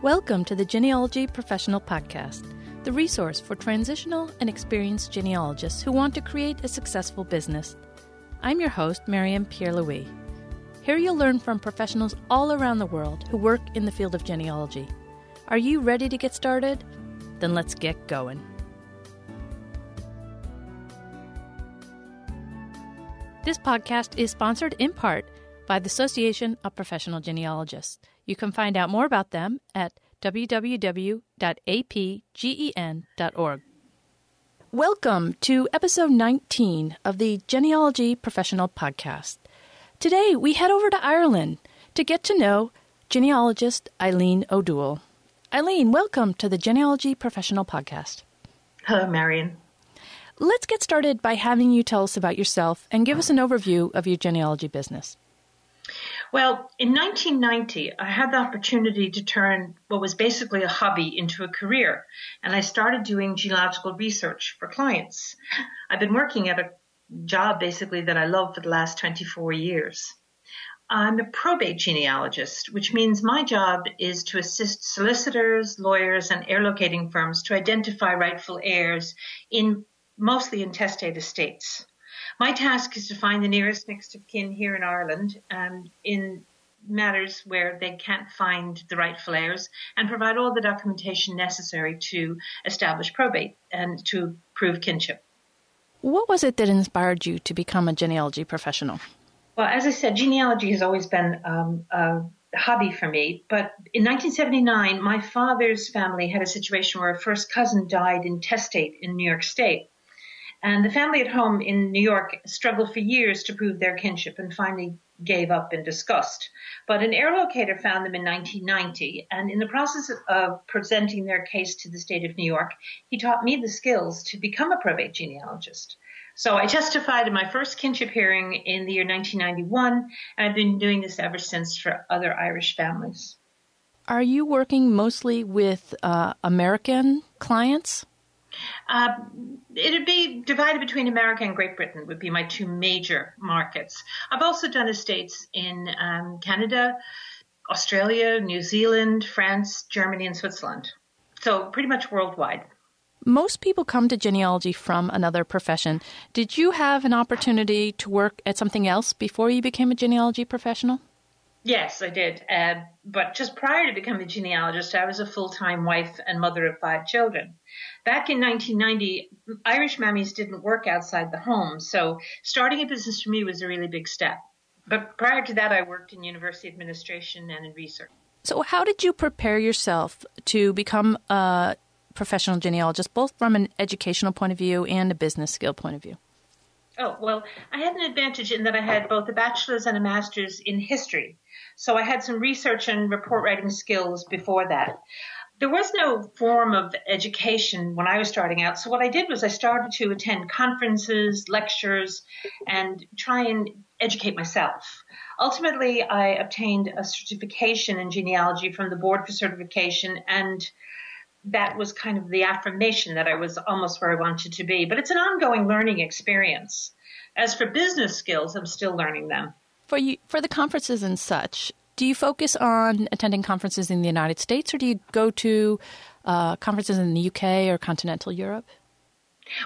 Welcome to the Genealogy Professional Podcast, the resource for transitional and experienced genealogists who want to create a successful business. I'm your host, Mariam Pierre-Louis. Here you'll learn from professionals all around the world who work in the field of genealogy. Are you ready to get started? Then let's get going. This podcast is sponsored in part by the Association of Professional Genealogists. You can find out more about them at www.apgen.org. Welcome to episode 19 of the Genealogy Professional Podcast. Today, we head over to Ireland to get to know genealogist Eileen Ó Dúill. Eileen, welcome to the Genealogy Professional Podcast. Hello, Marion. Let's get started by having you tell us about yourself and give us an overview of your genealogy business. Well, in 1990, I had the opportunity to turn what was basically a hobby into a career, and I started doing genealogical research for clients. I've been working at a job basically that I love for the last 24 years. I'm a probate genealogist, which means my job is to assist solicitors, lawyers, and heir locating firms to identify rightful heirs mostly in intestate estates. My task is to find the nearest next of kin here in Ireland in matters where they can't find the rightful heirs and provide all the documentation necessary to establish probate and to prove kinship. What was it that inspired you to become a genealogy professional? Well, as I said, genealogy has always been a hobby for me. But in 1979, my father's family had a situation where a first cousin died intestate in New York State. And the family at home in New York struggled for years to prove their kinship and finally gave up in disgust. But an heir locator found them in 1990, and in the process of presenting their case to the state of New York, he taught me the skills to become a probate genealogist. So I testified in my first kinship hearing in the year 1991, and I've been doing this ever since for other Irish families. Are you working mostly with American clients? It'd be divided between America and Great Britain would be my two major markets. I've also done estates in Canada, Australia, New Zealand, France, Germany, and Switzerland. So pretty much worldwide. Most people come to genealogy from another profession. Did you have an opportunity to work at something else before you became a genealogy professional? Yes, I did. But just prior to becoming a genealogist, I was a full-time wife and mother of 5 children. Back in 1990, Irish mammies didn't work outside the home, so starting a business for me was a really big step. But prior to that, I worked in university administration and in research. So how did you prepare yourself to become a professional genealogist, both from an educational point of view and a business skill point of view? Oh, well, I had an advantage in that I had both a bachelor's and a master's in history. So I had some research and report writing skills before that. There was no form of education when I was starting out. So what I did was I started to attend conferences, lectures, and try and educate myself. Ultimately, I obtained a certification in genealogy from the Board for Certification, and that was kind of the affirmation that I was almost where I wanted to be. But it's an ongoing learning experience. As for business skills, I'm still learning them. For the conferences and such, do you focus on attending conferences in the United States, or do you go to conferences in the UK or continental Europe?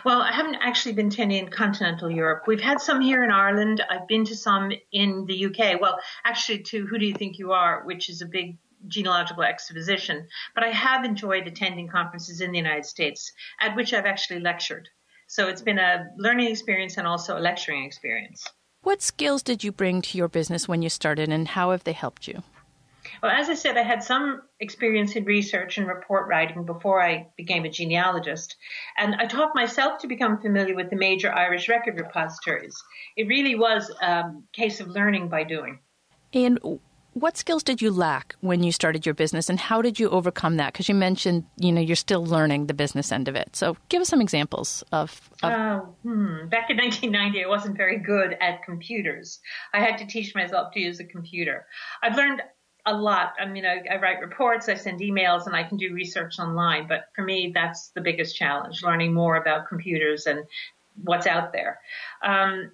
Well, I haven't actually been attending continental Europe. We've had some here in Ireland. I've been to some in the UK. Well, actually to Who Do You Think You Are, which is a big genealogical exposition. But I have enjoyed attending conferences in the United States, at which I've actually lectured. So it's been a learning experience and also a lecturing experience. What skills did you bring to your business when you started, and how have they helped you? Well, as I said, I had some experience in research and report writing before I became a genealogist, and I taught myself to become familiar with the major Irish record repositories. It really was a case of learning by doing. And what skills did you lack when you started your business, and how did you overcome that? Because you mentioned, you're still learning the business end of it. So give us some examples of... Back in 1990, I wasn't very good at computers. I had to teach myself to use a computer. I've learned a lot. I mean, I write reports, I send emails, and I can do research online. But for me, that's the biggest challenge, learning more about computers and what's out there.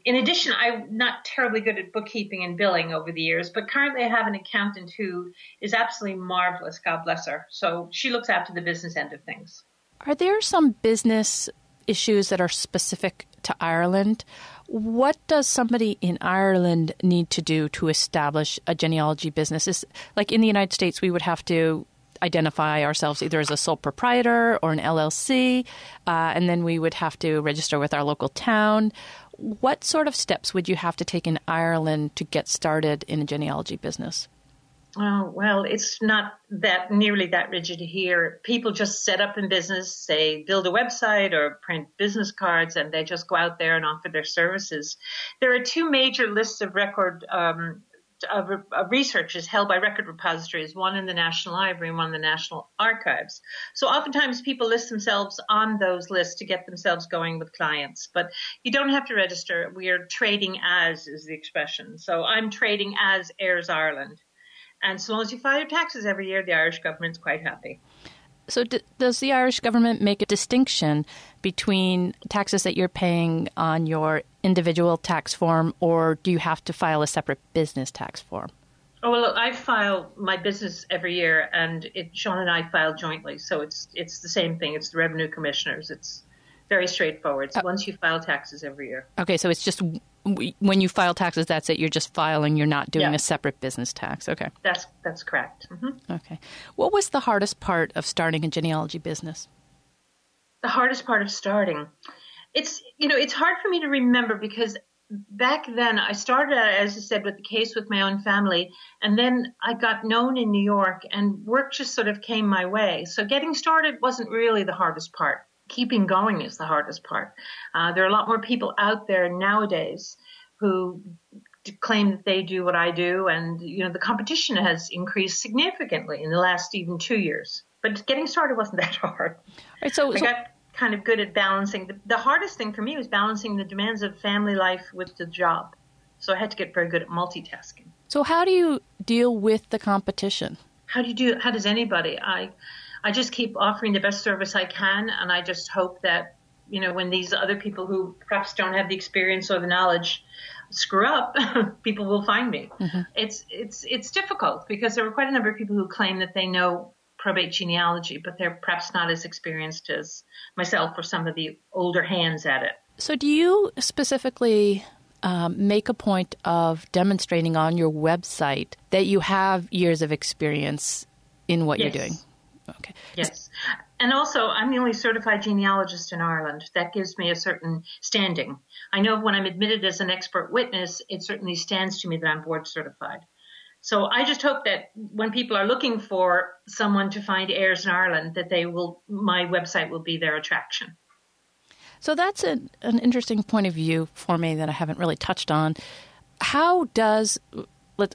In addition, I'm not terribly good at bookkeeping and billing over the years, but currently I have an accountant who is absolutely marvelous, God bless her. So she looks after the business end of things. Are there some business issues that are specific to Ireland? What does somebody in Ireland need to do to establish a genealogy business? Like in the United States, we would have to identify ourselves either as a sole proprietor or an LLC, and then we would have to register with our local town. What sort of steps would you have to take in Ireland to get started in a genealogy business? Oh, well, it's not that nearly that rigid here. People just set up in business, say, build a website or print business cards, and they just go out there and offer their services. There are two major lists of research is held by record repositories, one in the National Library and one in the National Archives. So oftentimes people list themselves on those lists to get themselves going with clients, but you don't have to register. We are trading as is the expression. So I'm trading as Heirs Ireland. And so long as you file your taxes every year, the Irish government's quite happy. So does the Irish government make a distinction between taxes that you're paying on your individual tax form, or do you have to file a separate business tax form? Oh, well, I file my business every year, and Sean and I file jointly. So it's the same thing. It's the revenue commissioners. It's very straightforward. So once you file taxes every year. Okay, so it's just when you file taxes, that's it. You're just filing. You're not doing a separate business tax. Okay. That's correct. Mm-hmm. Okay. What was the hardest part of starting a genealogy business? The hardest part of starting? It's hard for me to remember because back then I started out, as I said, with the case with my own family, and then I got known in New York and work just sort of came my way. So getting started wasn't really the hardest part. Keeping going is the hardest part. There are a lot more people out there nowadays who claim that they do what I do, and the competition has increased significantly in the last even 2 years. But getting started wasn't that hard. Right, so I got kind of good at balancing. The hardest thing for me was balancing the demands of family life with the job. So I had to get very good at multitasking. So how do you deal with the competition? How does anybody? I just keep offering the best service I can, and I just hope that, when these other people who perhaps don't have the experience or the knowledge screw up, people will find me. Mm-hmm. It's difficult because there are quite a number of people who claim that they know probate genealogy, but they're perhaps not as experienced as myself or some of the older hands at it. So do you specifically make a point of demonstrating on your website that you have years of experience in what you're doing? Okay. Yes. And also, I'm the only certified genealogist in Ireland. That gives me a certain standing. I know when I'm admitted as an expert witness, it certainly stands to me that I'm board certified. So I just hope that when people are looking for someone to find heirs in Ireland, that my website will be their attraction. So that's an interesting point of view for me that I haven't really touched on. How does,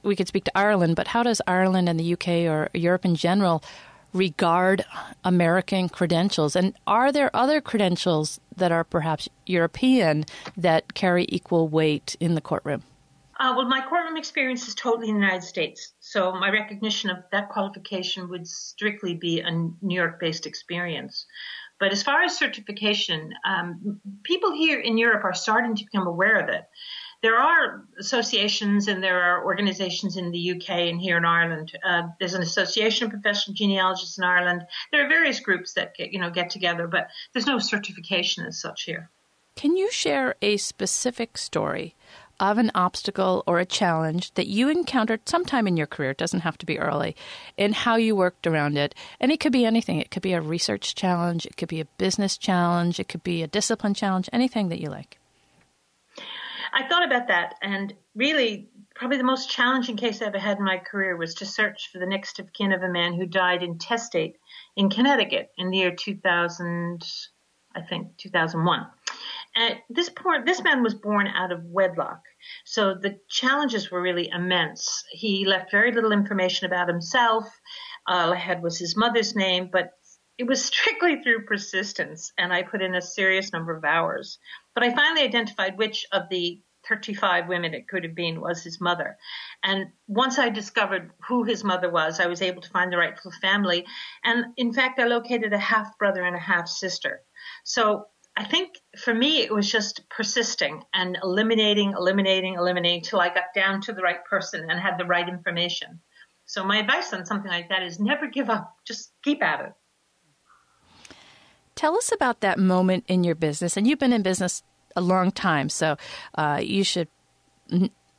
we could speak to Ireland, but how does Ireland and the UK or Europe in general regard American credentials? And are there other credentials that are perhaps European that carry equal weight in the courtroom? Well, my courtroom experience is totally in the United States. So my recognition of that qualification would strictly be a New York-based experience. But as far as certification, people here in Europe are starting to become aware of it. There are associations and there are organizations in the UK and here in Ireland. There's an Association of Professional Genealogists in Ireland. There are various groups that get together, but there's no certification as such here. Can you share a specific story of an obstacle or a challenge that you encountered sometime in your career? It doesn't have to be early, and how you worked around it. And it could be anything. It could be a research challenge. It could be a business challenge. It could be a discipline challenge, anything that you like. I thought about that, and really probably the most challenging case I ever had in my career was to search for the next of kin of a man who died intestate in Connecticut in the year 2001. And this man was born out of wedlock, so the challenges were really immense. He left very little information about himself. All I had was his mother's name, but it was strictly through persistence, and I put in a serious number of hours. But I finally identified which of the 35 women it could have been was his mother. And once I discovered who his mother was, I was able to find the rightful family. And in fact, I located a half-brother and a half-sister. So I think for me, it was just persisting and eliminating till I got down to the right person and had the right information. So my advice on something like that is never give up. Just keep at it. Tell us about that moment in your business. And you've been in business a long time, so you should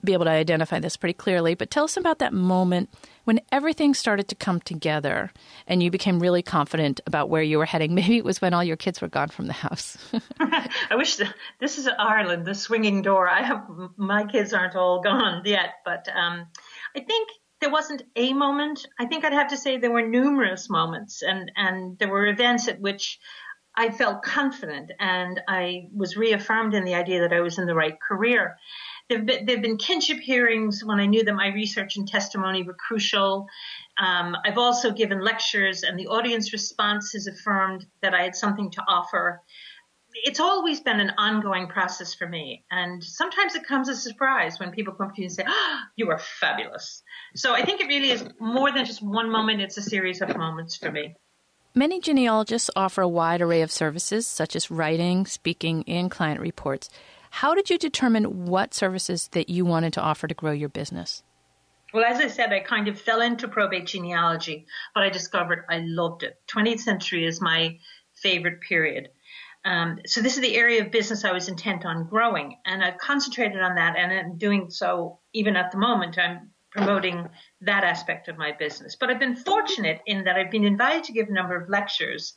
be able to identify this pretty clearly. But tell us about that moment when everything started to come together and you became really confident about where you were heading. Maybe it was when all your kids were gone from the house. I wish this is Ireland, the swinging door. My kids aren't all gone yet, but I think there wasn't a moment. I think I'd have to say there were numerous moments, and there were events at which I felt confident and I was reaffirmed in the idea that I was in the right career. There've been kinship hearings when I knew that my research and testimony were crucial. I've also given lectures, and the audience response has affirmed that I had something to offer. It's always been an ongoing process for me, and sometimes it comes as a surprise when people come to you and say, "Oh, you are fabulous." So I think it really is more than just one moment. It's a series of moments for me. Many genealogists offer a wide array of services, such as writing, speaking, and client reports. How did you determine what services that you wanted to offer to grow your business? Well, as I said, I kind of fell into probate genealogy, but I discovered I loved it. 20th century is my favorite period. So this is the area of business I was intent on growing, and I've concentrated on that, and I'm doing so even at the moment. I'm promoting that aspect of my business. But I've been fortunate in that I've been invited to give a number of lectures,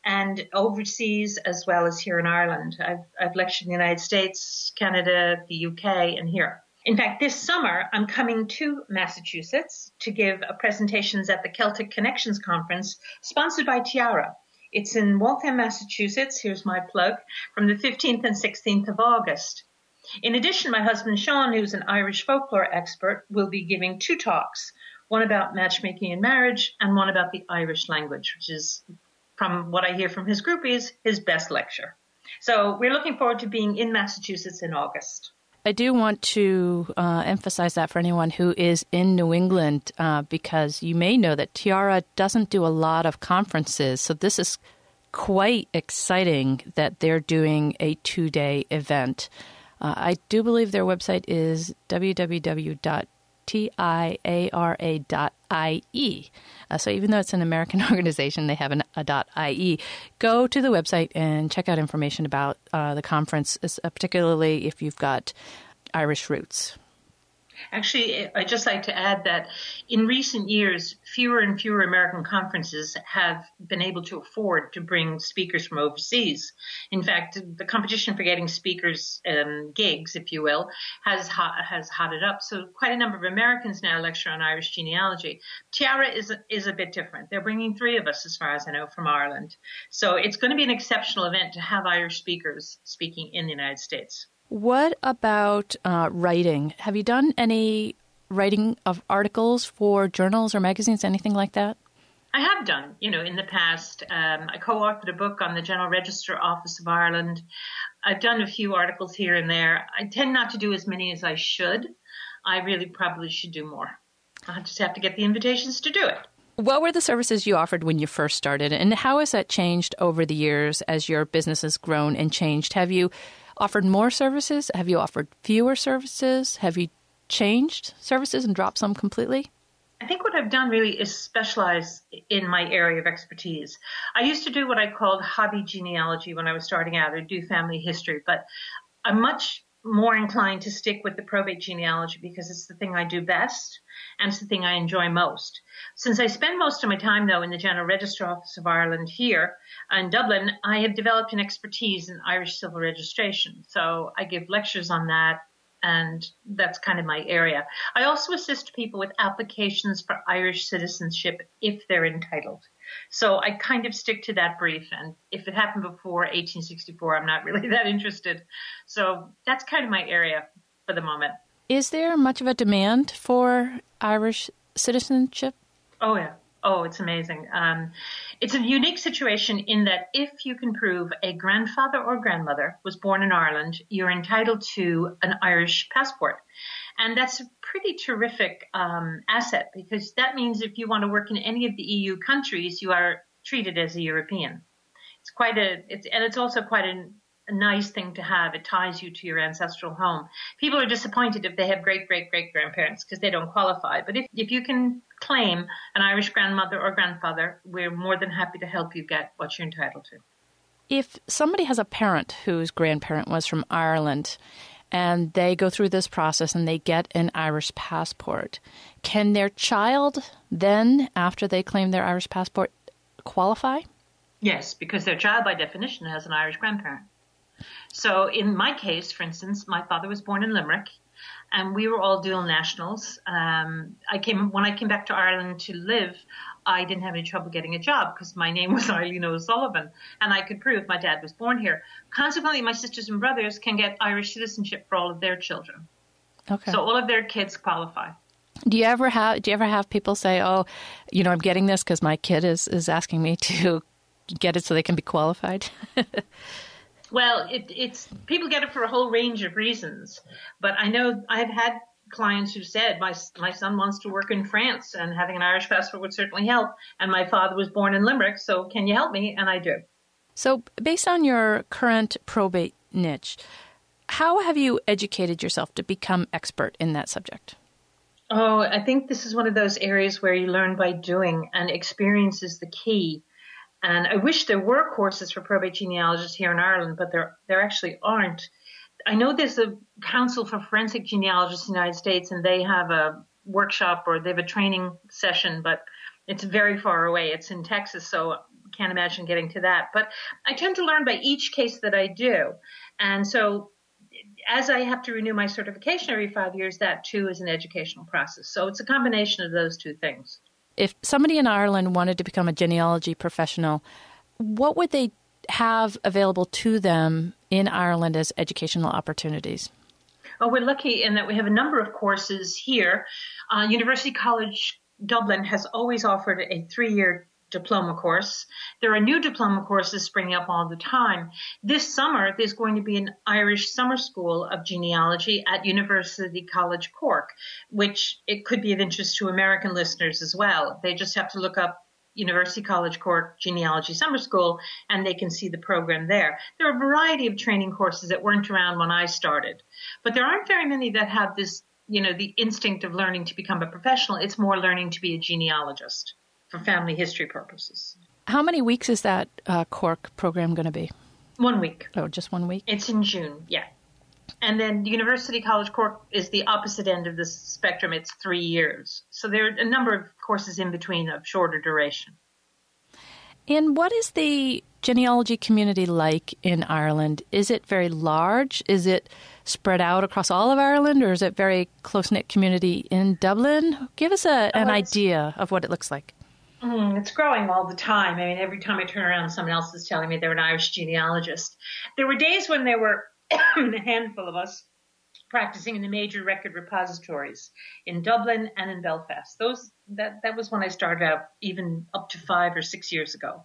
and overseas as well as here in Ireland. I've lectured in the United States, Canada, the UK, and here. In fact, this summer, I'm coming to Massachusetts to give presentations at the Celtic Connections Conference sponsored by Tiare. It's in Waltham, Massachusetts. Here's my plug, from the 15th and 16th of August. In addition, my husband, Sean, who's an Irish folklore expert, will be giving 2 talks, one about matchmaking and marriage and one about the Irish language, which is, from what I hear from his groupies, his best lecture. So we're looking forward to being in Massachusetts in August. I do want to emphasize that for anyone who is in New England, because you may know that Tiare doesn't do a lot of conferences. So this is quite exciting that they're doing a 2-day event. I do believe their website is www.tiara.ie. So even though it's an American organization, they have a .ie. Go to the website and check out information about the conference, particularly if you've got Irish roots. Actually, I'd just like to add that in recent years, fewer and fewer American conferences have been able to afford to bring speakers from overseas. In fact, the competition for getting speakers gigs, if you will, has hotted up. So quite a number of Americans now lecture on Irish genealogy. Tiare is a bit different. They're bringing 3 of us, as far as I know, from Ireland. So it's going to be an exceptional event to have Irish speakers speaking in the United States. What about writing? Have you done any writing of articles for journals or magazines, anything like that? I have done, in the past. I co-authored a book on the General Register Office of Ireland. I've done a few articles here and there. I tend not to do as many as I should. I really probably should do more. I just have to get the invitations to do it. What were the services you offered when you first started, and how has that changed over the years as your business has grown and changed? Have you offered more services? Have you offered fewer services? Have you changed services and dropped some completely? I think what I've done really is specialize in my area of expertise. I used to do what I called hobby genealogy when I was starting out, or do family history, but I'm much more inclined to stick with the probate genealogy because it's the thing I do best and it's the thing I enjoy most. Since I spend most of my time, though, in the General Register Office of Ireland here in Dublin, I have developed an expertise in Irish civil registration. So I give lectures on that, and that's kind of my area. I also assist people with applications for Irish citizenship if they're entitled. So I kind of stick to that brief, and if it happened before 1864, I'm not really that interested. So that's kind of my area for the moment. Is there much of a demand for Irish citizenship? Oh, yeah. Oh, it's amazing. It's a unique situation in that if you can prove a grandfather or grandmother was born in Ireland, you're entitled to an Irish passport. And that's a pretty terrific asset, because that means if you want to work in any of the EU countries, you are treated as a European. It's also quite an a nice thing to have. It ties you to your ancestral home. People are disappointed if they have great-great-great-grandparents because they don't qualify. But if you can claim an Irish grandmother or grandfather, we're more than happy to help you get what you're entitled to. If somebody has a parent whose grandparent was from Ireland and they go through this process and they get an Irish passport, can their child then, after they claim their Irish passport, qualify? Yes, because their child, by definition, has an Irish grandparent. So in my case, for instance, my father was born in Limerick, and we were all dual nationals. When I came back to Ireland to live, I didn't have any trouble getting a job because my name was Eileen Ó Dúill, and I could prove my dad was born here. Consequently, my sisters and brothers can get Irish citizenship for all of their children. Okay. So all of their kids qualify. Do you ever have people say, "Oh, I'm getting this because my kid is asking me to get it so they can be qualified"? Well, it's people get it for a whole range of reasons, but I know I've had clients who said my son wants to work in France and having an Irish passport would certainly help, and my father was born in Limerick, so can you help me? And I do. So based on your current probate niche, how have you educated yourself to become expert in that subject? Oh, I think this is one of those areas where you learn by doing, and experience is the key. And I wish there were courses for probate genealogists here in Ireland, but there actually aren't. I know there's a Council for Forensic Genealogists in the United States, and they have a workshop or they have a training session, but it's very far away. It's in Texas, so I can't imagine getting to that. But I tend to learn by each case that I do. And so as I have to renew my certification every 5 years, that too is an educational process. So it's a combination of those two things. If somebody in Ireland wanted to become a genealogy professional, what would they have available to them in Ireland as educational opportunities? Oh, we're lucky in that we have a number of courses here. University College Dublin has always offered a 3-year diploma course. There are new diploma courses springing up all the time. This summer, there's going to be an Irish summer school of genealogy at University College Cork, which it could be of interest to American listeners as well. They just have to look up University College Cork Genealogy Summer School, and they can see the program there. There are a variety of training courses that weren't around when I started, but there aren't very many that have this, the instinct of learning to become a professional. It's more learning to be a genealogist for family history purposes. How many weeks is that Cork program going to be? 1 week. Oh, just 1 week? It's in June, yeah. And then University College Cork is the opposite end of the spectrum. It's 3 years. So there are a number of courses in between of shorter duration. And what is the genealogy community like in Ireland? Is it very large? Is it spread out across all of Ireland, or is it very close-knit community in Dublin? Give us an idea of what it looks like. It's growing all the time. I mean, every time I turn around, someone else is telling me they're an Irish genealogist. There were days when there were a handful of us practicing in the major record repositories in Dublin and in Belfast. That was when I started out, even up to 5 or 6 years ago.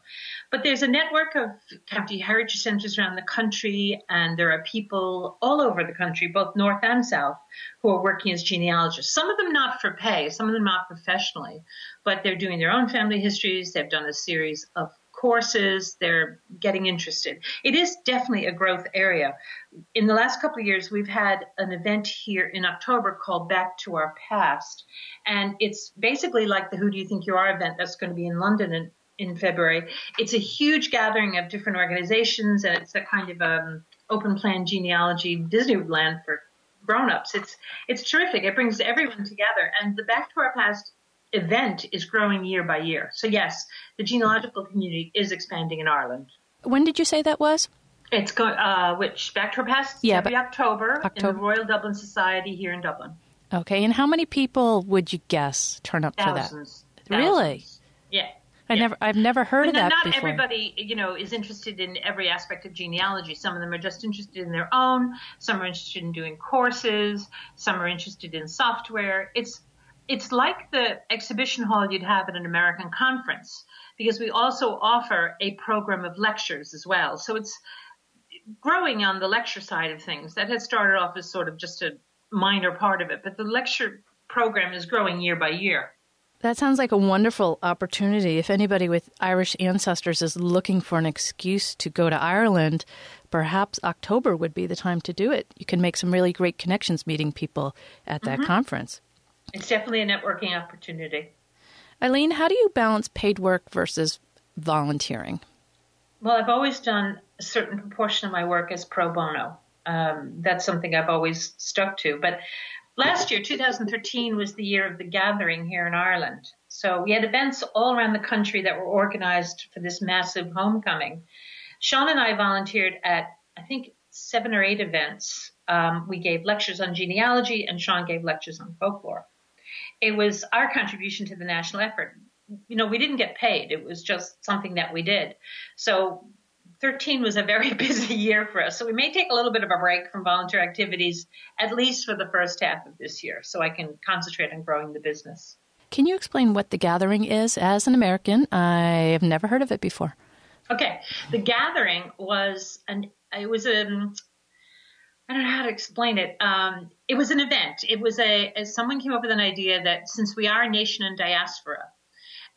But there's a network of county heritage centres around the country, and there are people all over the country, both north and south, who are working as genealogists. Some of them not for pay, some of them not professionally, but they're doing their own family histories. They've done a series of courses. They're getting interested. It is definitely a growth area. In the last couple of years, we've had an event here in October called Back to Our Past. And it's basically like the Who Do You Think You Are event that's going to be in London in February. It's a huge gathering of different organizations, and it's a kind of open plan genealogy Disneyland for grown-ups. It's terrific. It brings everyone together. And the Back to Our Past event is growing year by year. So yes, the genealogical community is expanding in Ireland. When did you say that was? It's which Back to Our Past? Yeah, every October in the Royal Dublin Society here in Dublin. Okay, and how many people would you guess turn up for that? Thousands. Really? Yeah. I've never heard of that not before. Not everybody, is interested in every aspect of genealogy. Some of them are just interested in their own. Some are interested in doing courses. Some are interested in software. It's like the exhibition hall you'd have at an American conference, because we also offer a program of lectures as well. So it's growing on the lecture side of things. That had started off as sort of just a minor part of it, but the lecture program is growing year by year. That sounds like a wonderful opportunity. If anybody with Irish ancestors is looking for an excuse to go to Ireland, perhaps October would be the time to do it. You can make some really great connections meeting people at that conference. It's definitely a networking opportunity. Eileen, how do you balance paid work versus volunteering? Well, I've always done a certain proportion of my work as pro bono. That's something I've always stuck to. But last year, 2013, was the year of the gathering here in Ireland. So we had events all around the country that were organized for this massive homecoming. Sean and I volunteered at, I think, 7 or 8 events. We gave lectures on genealogy, and Sean gave lectures on folklore. It was our contribution to the national effort. We didn't get paid. It was just something that we did. So 13 was a very busy year for us. So we may take a little bit of a break from volunteer activities, at least for the first half of this year, so I can concentrate on growing the business. Can you explain what the gathering is? As an American, I have never heard of it before. Okay. The gathering was I don't know how to explain it. It was an event. It was someone came up with an idea that since we are a nation in diaspora,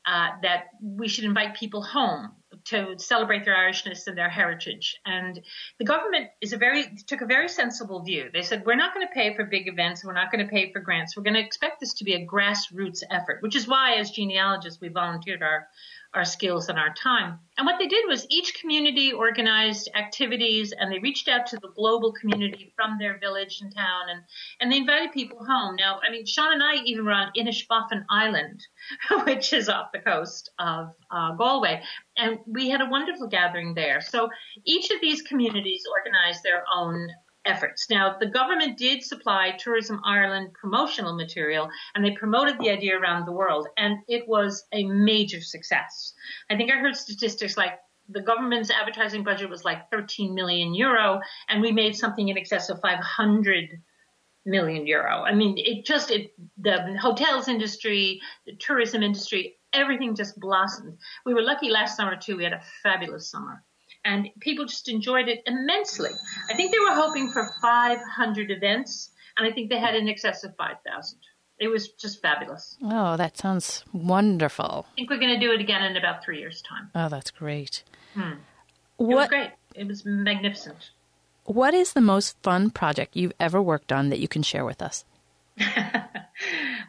that we should invite people home to celebrate their Irishness and their heritage. And the government took a very sensible view. They said, we're not going to pay for big events. We're not going to pay for grants. We're going to expect this to be a grassroots effort, which is why as genealogists, we volunteered our skills and our time. And what they did was each community organized activities, and they reached out to the global community from their village and town, and they invited people home. Now, Sean and I even were on Inishbofin Island, which is off the coast of Galway, and we had a wonderful gathering there. So each of these communities organized their own efforts. Now, the government did supply Tourism Ireland promotional material, and they promoted the idea around the world, and it was a major success. I think I heard statistics like the government's advertising budget was like 13 million euro, and we made something in excess of 500 million euro. The hotels industry, the tourism industry, everything just blossomed. We were lucky last summer too. We had a fabulous summer. And people just enjoyed it immensely. I think they were hoping for 500 events, and I think they had in excess of 5,000. It was just fabulous. Oh, that sounds wonderful. I think we're going to do it again in about 3 years' time. Oh, that's great. It was great. It was magnificent. What is the most fun project you've ever worked on that you can share with us?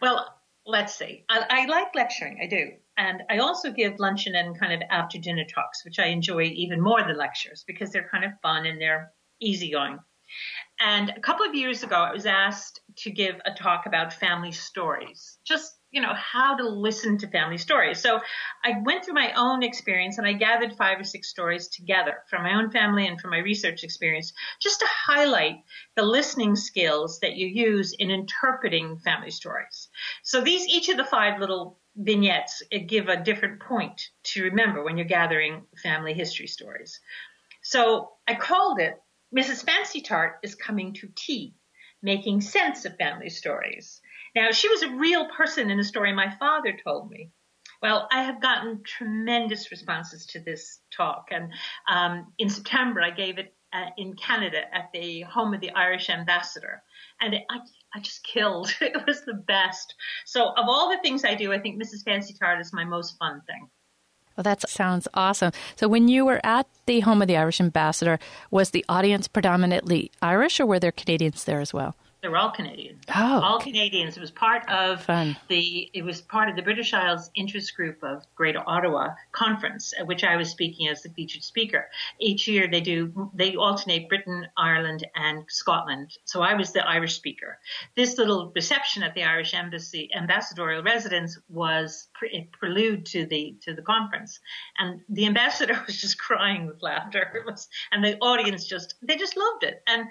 Well, let's see. I like lecturing. I do. And I also give luncheon and kind of after dinner talks, which I enjoy even more than lectures because they're kind of fun and they're easygoing. And a couple of years ago, I was asked to give a talk about family stories, just, how to listen to family stories. So I went through my own experience and I gathered 5 or 6 stories together from my own family and from my research experience, just to highlight the listening skills that you use in interpreting family stories. So each of the 5 little vignettes give a different point to remember when you're gathering family history stories. So I called it Mrs. Fancy Tart is Coming to Tea, Making Sense of Family Stories. Now, she was a real person in a story my father told me. Well, I have gotten tremendous responses to this talk. And in September, I gave it in Canada at the home of the Irish ambassador. And I just killed. It was the best. So of all the things I do, I think Mrs. Fancy Tart is my most fun thing. Well, that sounds awesome. So when you were at the home of the Irish ambassador, was the audience predominantly Irish or were there Canadians there as well? They were all Canadian. Oh, all Canadians. It was part of fun. It was part of the British Isles interest group of Greater Ottawa Conference, at which I was speaking as the featured speaker. Each year they alternate Britain, Ireland, and Scotland. So I was the Irish speaker. This little reception at the Irish Embassy ambassadorial residence was a prelude to the conference, and the ambassador was just crying with laughter. And the audience they just loved it. And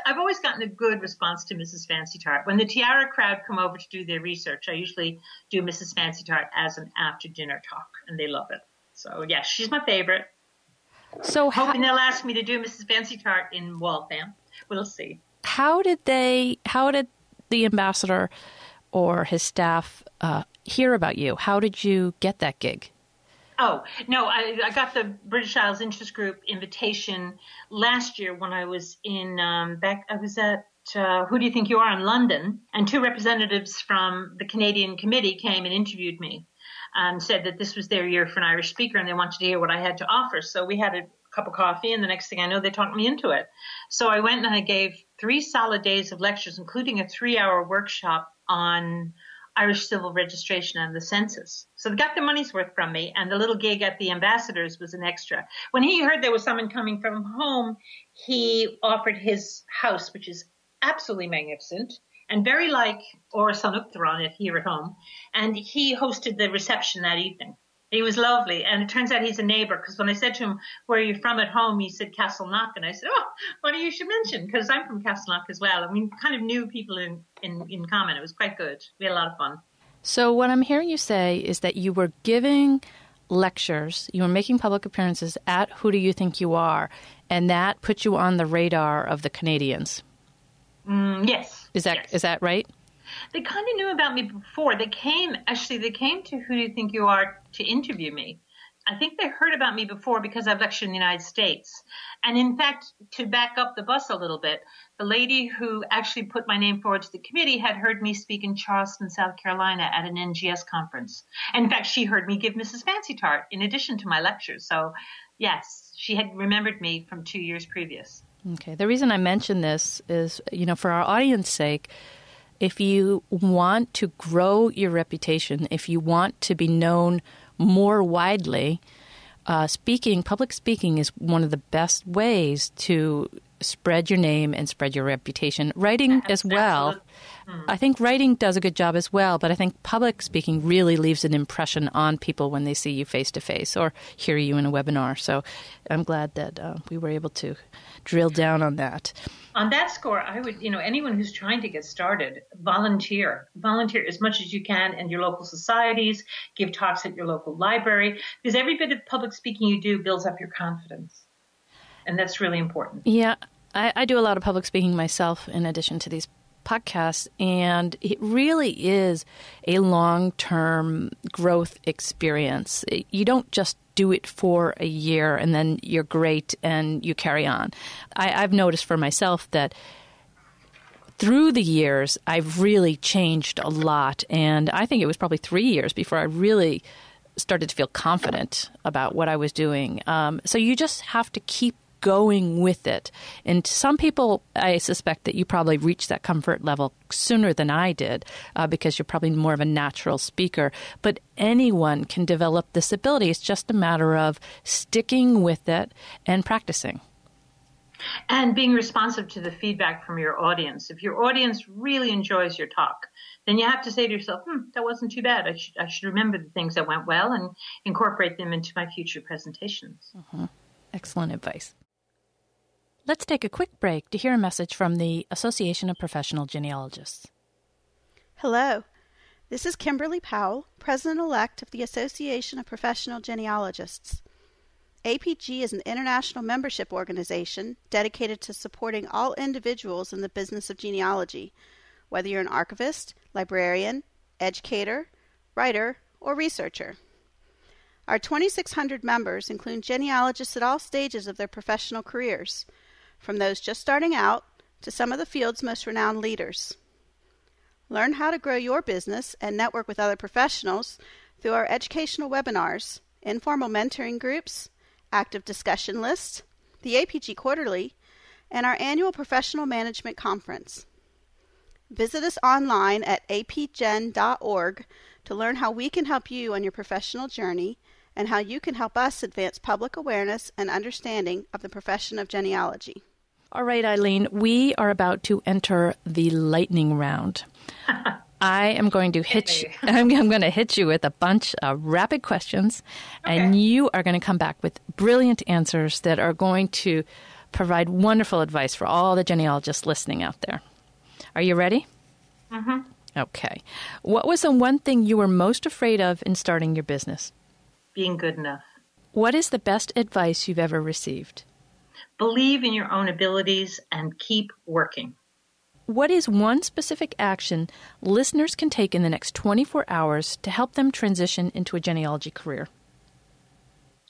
I've always gotten a good response to Mrs. Fancy Tart. When the Tiare crowd come over to do their research, I usually do Mrs. Fancy Tart as an after dinner talk, and they love it. So yeah, she's my favorite. So hoping they'll ask me to do Mrs. Fancy Tart in Waltham. We'll see. How did the ambassador or his staff hear about you? How did you get that gig? Oh, no, I got the British Isles Interest Group invitation last year when I was in I was at Who Do You Think You Are in London, and two representatives from the Canadian committee came and interviewed me and said that this was their year for an Irish speaker and they wanted to hear what I had to offer. So we had a cup of coffee, and the next thing I know, they talked me into it. So I went and I gave 3 solid days of lectures, including a 3-hour workshop on Irish civil registration and the census. So they got their money's worth from me, and the little gig at the ambassadors was an extra. When he heard there was someone coming from home, he offered his house, which is absolutely magnificent and very like Or Sanuktaron here at home. And he hosted the reception that evening. He was lovely. And it turns out he's a neighbor, because when I said to him, where are you from at home? He said Castleknock. And I said, oh, funny you should mention, because I'm from Castleknock as well. And we kind of knew people in common. It was quite good. We had a lot of fun. So what I'm hearing you say is that you were giving lectures, you were making public appearances at Who Do You Think You Are? And that put you on the radar of the Canadians. Yes. Is that right? They kind of knew about me before. They came to Who Do You Think You Are to interview me. I think they heard about me before because I've lectured in the United States. And in fact, to back up the bus a little bit, the lady who actually put my name forward to the committee had heard me speak in Charleston, South Carolina at an NGS conference. In fact, she heard me give Mrs. Fancy Tart in addition to my lectures. So yes, she had remembered me from 2 years previous. Okay. The reason I mention this is, for our audience's sake, if you want to grow your reputation, if you want to be known more widely, public speaking is one of the best ways to spread your name and spread your reputation. Writing as well. I think writing does a good job as well, but I think public speaking really leaves an impression on people when they see you face to face or hear you in a webinar. So I'm glad that we were able to drill down on that. On that score, I would, anyone who's trying to get started, volunteer as much as you can in your local societies, give talks at your local library, because every bit of public speaking you do builds up your confidence. And that's really important. Yeah, I do a lot of public speaking myself in addition to these podcasts, and it really is a long-term growth experience. You don't just do it for a year and then you're great and you carry on. I've noticed for myself that through the years, I've really changed a lot, and I think it was probably 3 years before I really started to feel confident about what I was doing. So you just have to keep going with it. And some people, I suspect that you probably reached that comfort level sooner than I did because you're probably more of a natural speaker. But anyone can develop this ability. It's just a matter of sticking with it and practicing. And being responsive to the feedback from your audience. If your audience really enjoys your talk, then you have to say to yourself, that wasn't too bad. I should remember the things that went well and incorporate them into my future presentations. Mm-hmm. Excellent advice. Let's take a quick break to hear a message from the Association of Professional Genealogists. Hello, this is Kimberly Powell, President-elect of the Association of Professional Genealogists. APG is an international membership organization dedicated to supporting all individuals in the business of genealogy, whether you're an archivist, librarian, educator, writer, or researcher. Our 2,600 members include genealogists at all stages of their professional careers, from those just starting out to some of the field's most renowned leaders. Learn how to grow your business and network with other professionals through our educational webinars, informal mentoring groups, active discussion lists, the APG Quarterly, and our annual Professional Management Conference. Visit us online at apgen.org to learn how we can help you on your professional journey and how you can help us advance public awareness and understanding of the profession of genealogy. All right, Eileen, we are about to enter the lightning round. I am going to hit you. I'm going to hit you with a bunch of rapid questions, and you are going to come back with brilliant answers that are going to provide wonderful advice for all the genealogists listening out there. Are you ready? Mm-hmm. Okay. What was the one thing you were most afraid of in starting your business? Being good enough. What is the best advice you've ever received? Believe in your own abilities and keep working. What is one specific action listeners can take in the next 24 hours to help them transition into a genealogy career?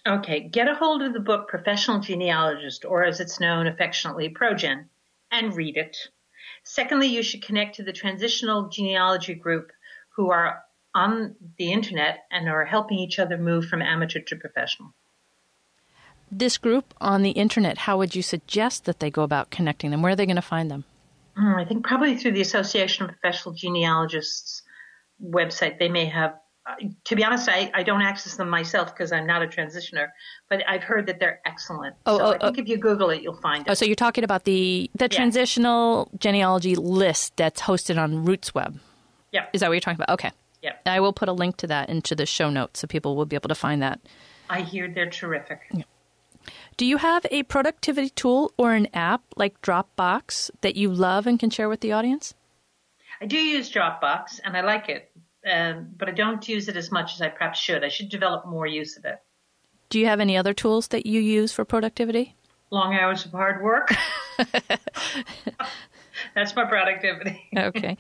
Okay, get a hold of the book Professional Genealogist, or as it's known affectionately, ProGen, and read it. Secondly, you should connect to the Transitional Genealogy group who are on the internet and are helping each other move from amateur to professional. This group on the internet, how would you suggest that they go about connecting them? Where are they going to find them? I think probably through the Association of Professional Genealogists website. They may have, to be honest, I don't access them myself because I'm not a transitioner, but I've heard that they're excellent. I think if you Google it, you'll find it. Oh, so you're talking about the transitional genealogy list that's hosted on RootsWeb. Yeah. Is that what you're talking about? Okay. Yeah. I will put a link to that into the show notes so people will be able to find that. I hear they're terrific. Yeah. Do you have a productivity tool or an app like Dropbox that you love and can share with the audience? I do use Dropbox, and I like it, but I don't use it as much as I perhaps should. I should develop more use of it. Do you have any other tools that you use for productivity? Long hours of hard work. That's my productivity. Okay.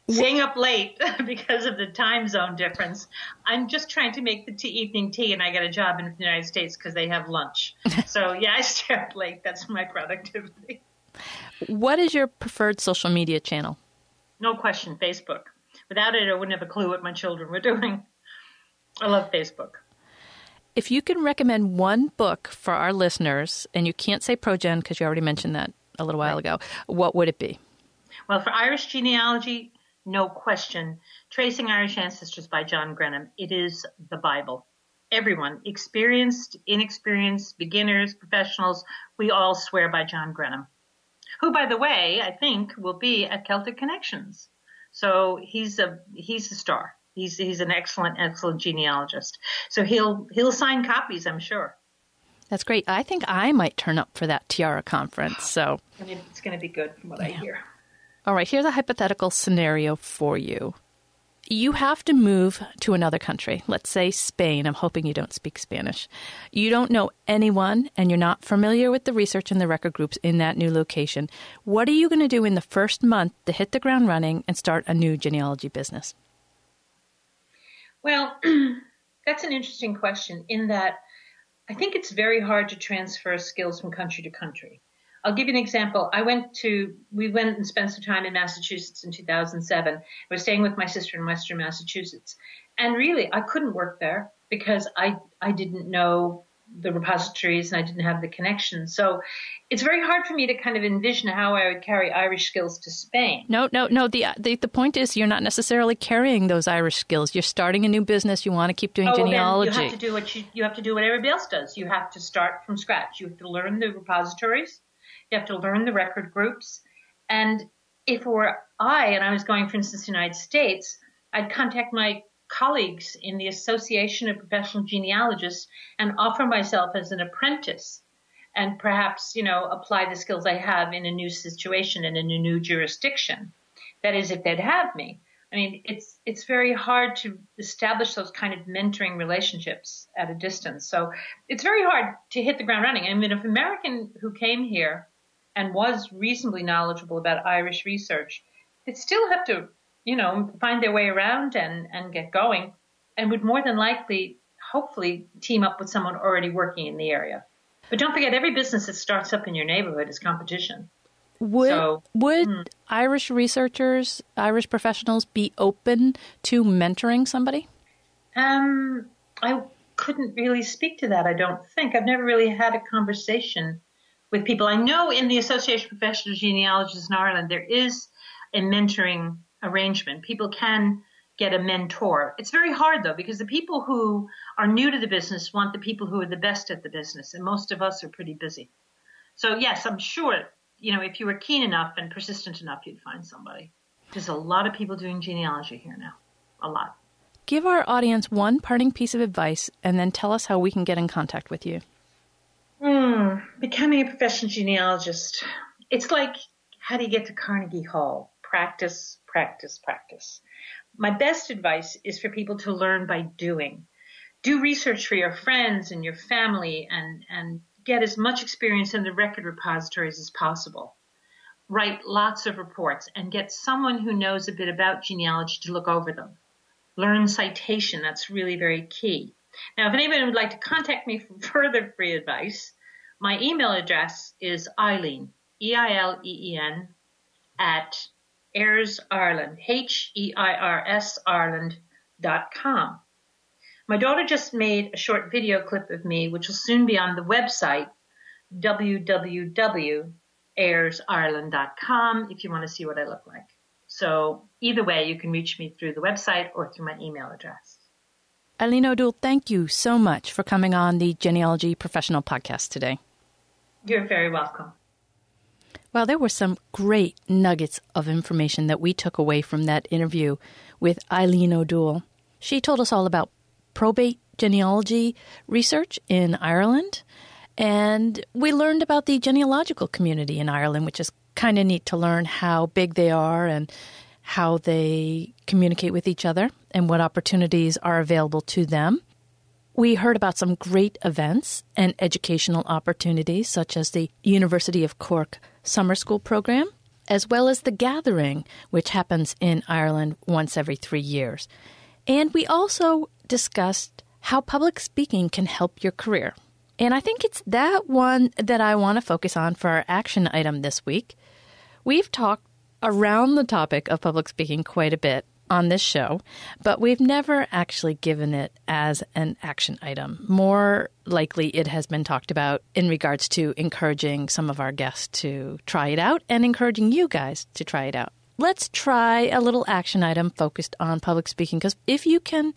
Staying up late because of the time zone difference. I'm just trying to make the evening tea, and I get a job in the United States because they have lunch. So, yeah, I stay up late. That's my productivity. What is your preferred social media channel? No question, Facebook. Without it, I wouldn't have a clue what my children were doing. I love Facebook. If you can recommend one book for our listeners, and you can't say ProGen because you already mentioned that a little while ago, what would it be? Well, for Irish genealogy, no question, Tracing Irish Ancestors by John Grenham. It is the Bible. Everyone, experienced, inexperienced, beginners, professionals, we all swear by John Grenham, who, by the way, I think will be at Celtic Connections. So he's a star. He's an excellent genealogist. So he'll sign copies, I'm sure. That's great. I think I might turn up for that Tiare conference. So it's going to be good from what I hear. All right, here's a hypothetical scenario for you. You have to move to another country, let's say Spain. I'm hoping you don't speak Spanish. You don't know anyone, and you're not familiar with the research and the record groups in that new location. What are you going to do in the first month to hit the ground running and start a new genealogy business? Well, that's an interesting question in that I think it's very hard to transfer skills from country to country. I'll give you an example. We went and spent some time in Massachusetts in 2007. I was staying with my sister in Western Massachusetts. And really, I couldn't work there because I didn't know the repositories and I didn't have the connections. So it's very hard for me to kind of envision how I would carry Irish skills to Spain. No. The point is you're not necessarily carrying those Irish skills. You're starting a new business. You want to keep doing genealogy. Then you have to do what everybody else does. You have to start from scratch. You have to learn the repositories. You have to learn the record groups. And if it were I was going, for instance, to the United States, I'd contact my colleagues in the Association of Professional Genealogists and offer myself as an apprentice and perhaps, apply the skills I have in a new situation and in a new jurisdiction. That is, if they'd have me. I mean, it's very hard to establish those kind of mentoring relationships at a distance. So it's very hard to hit the ground running. I mean, if an American who came here and was reasonably knowledgeable about Irish research, they'd still have to, find their way around and get going, and would more than likely, hopefully, team up with someone already working in the area. But don't forget, every business that starts up in your neighborhood is competition. Would Irish researchers, Irish professionals be open to mentoring somebody? I couldn't really speak to that, I don't think. I've never really had a conversation with people. I know in the Association of Professional Genealogists in Ireland, there is a mentoring arrangement. People can get a mentor. It's very hard, though, because the people who are new to the business want the people who are the best at the business, and most of us are pretty busy. So, yes, I'm sure, if you were keen enough and persistent enough, you'd find somebody. There's a lot of people doing genealogy here now. A lot. Give our audience one parting piece of advice, and then tell us how we can get in contact with you. Becoming a professional genealogist. It's like, how do you get to Carnegie Hall? Practice, practice, practice. My best advice is for people to learn by doing. Do research for your friends and your family and get as much experience in the record repositories as possible. Write lots of reports and get someone who knows a bit about genealogy to look over them. Learn citation. That's really very key. Now, if anybody would like to contact me for further free advice, my email address is Eileen, Eileen, at Heirs Ireland, HEIRS Ireland.com. My daughter just made a short video clip of me, which will soon be on the website, www.heirsireland.com, if you want to see what I look like. So either way, you can reach me through the website or through my email address. Eileen Ó Dúill, thank you so much for coming on the Genealogy Professional Podcast today. You're very welcome. Well, there were some great nuggets of information that we took away from that interview with Eileen Ó Dúill. She told us all about probate genealogy research in Ireland, and we learned about the genealogical community in Ireland, which is kind of neat to learn how big they are and how they communicate with each other and what opportunities are available to them. We heard about some great events and educational opportunities, such as the University of Cork summer school program, as well as the Gathering, which happens in Ireland once every 3 years. And we also discussed how public speaking can help your career. And I think it's that one that I want to focus on for our action item this week. We've talked around the topic of public speaking quite a bit on this show, but we've never actually given it as an action item. More likely, it has been talked about in regards to encouraging some of our guests to try it out and encouraging you guys to try it out. Let's try a little action item focused on public speaking, because if you can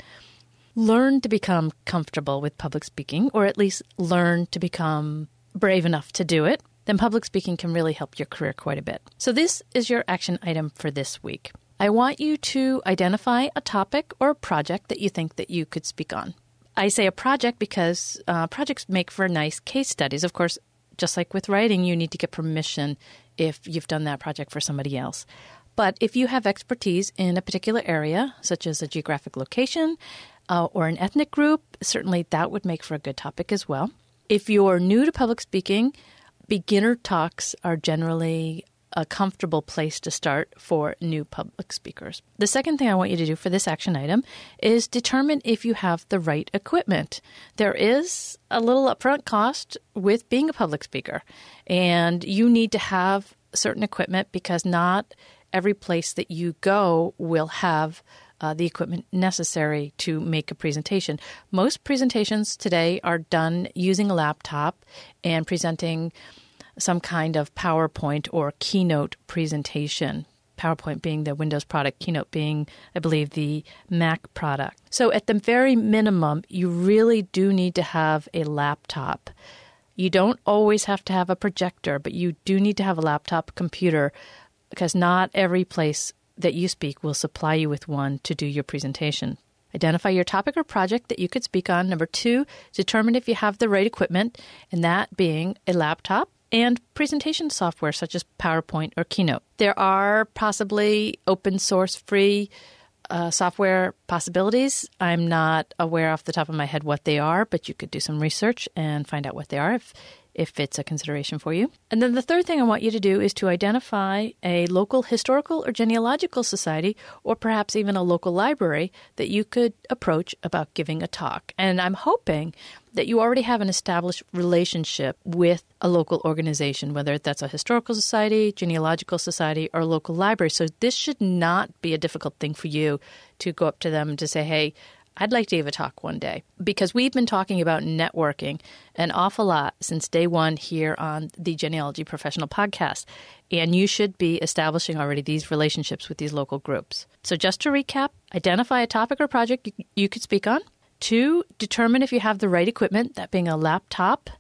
learn to become comfortable with public speaking, or at least learn to become brave enough to do it, then public speaking can really help your career quite a bit. So this is your action item for this week. I want you to identify a topic or a project that you think that you could speak on. I say a project because projects make for nice case studies. Of course, just like with writing, you need to get permission if you've done that project for somebody else. But if you have expertise in a particular area, such as a geographic location or an ethnic group, certainly that would make for a good topic as well. If you're new to public speaking, beginner talks are generally a comfortable place to start for new public speakers. The second thing I want you to do for this action item is determine if you have the right equipment. There is a little upfront cost with being a public speaker, and you need to have certain equipment because not every place that you go will have the equipment necessary to make a presentation. Most presentations today are done using a laptop and presenting some kind of PowerPoint or Keynote presentation. PowerPoint being the Windows product, Keynote being, I believe, the Mac product. So at the very minimum, you really do need to have a laptop. You don't always have to have a projector, but you do need to have a laptop computer because not every place that you speak will supply you with one to do your presentation. Identify your topic or project that you could speak on. Number 2, determine if you have the right equipment, and that being a laptop and presentation software such as PowerPoint or Keynote. There are possibly open source free software possibilities. I'm not aware off the top of my head what they are, but you could do some research and find out what they are if it's a consideration for you. And then the third thing I want you to do is to identify a local historical or genealogical society, or perhaps even a local library that you could approach about giving a talk. And I'm hoping that you already have an established relationship with a local organization, whether that's a historical society, genealogical society, or local library. So this should not be a difficult thing for you to go up to them and to say, hey, I'd like to give a talk one day, because we've been talking about networking an awful lot since day one here on the Genealogy Professional Podcast, and you should be establishing already these relationships with these local groups. So just to recap, identify a topic or project you could speak on. 2, determine if you have the right equipment, that being a laptop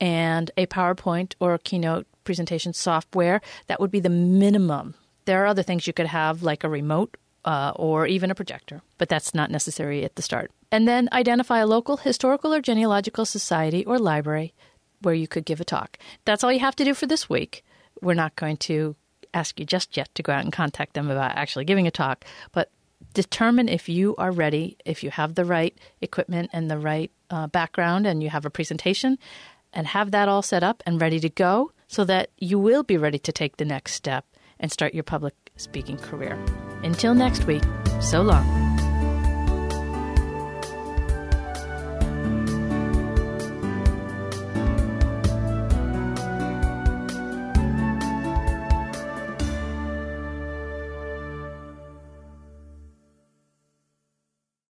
and a PowerPoint or Keynote presentation software. That would be the minimum. There are other things you could have, like a remote or even a projector, but that's not necessary at the start. And then identify a local historical or genealogical society or library where you could give a talk. That's all you have to do for this week. We're not going to ask you just yet to go out and contact them about actually giving a talk, but determine if you are ready, if you have the right equipment and the right background and you have a presentation, and have that all set up and ready to go so that you will be ready to take the next step and start your public speaking career. Until next week, so long.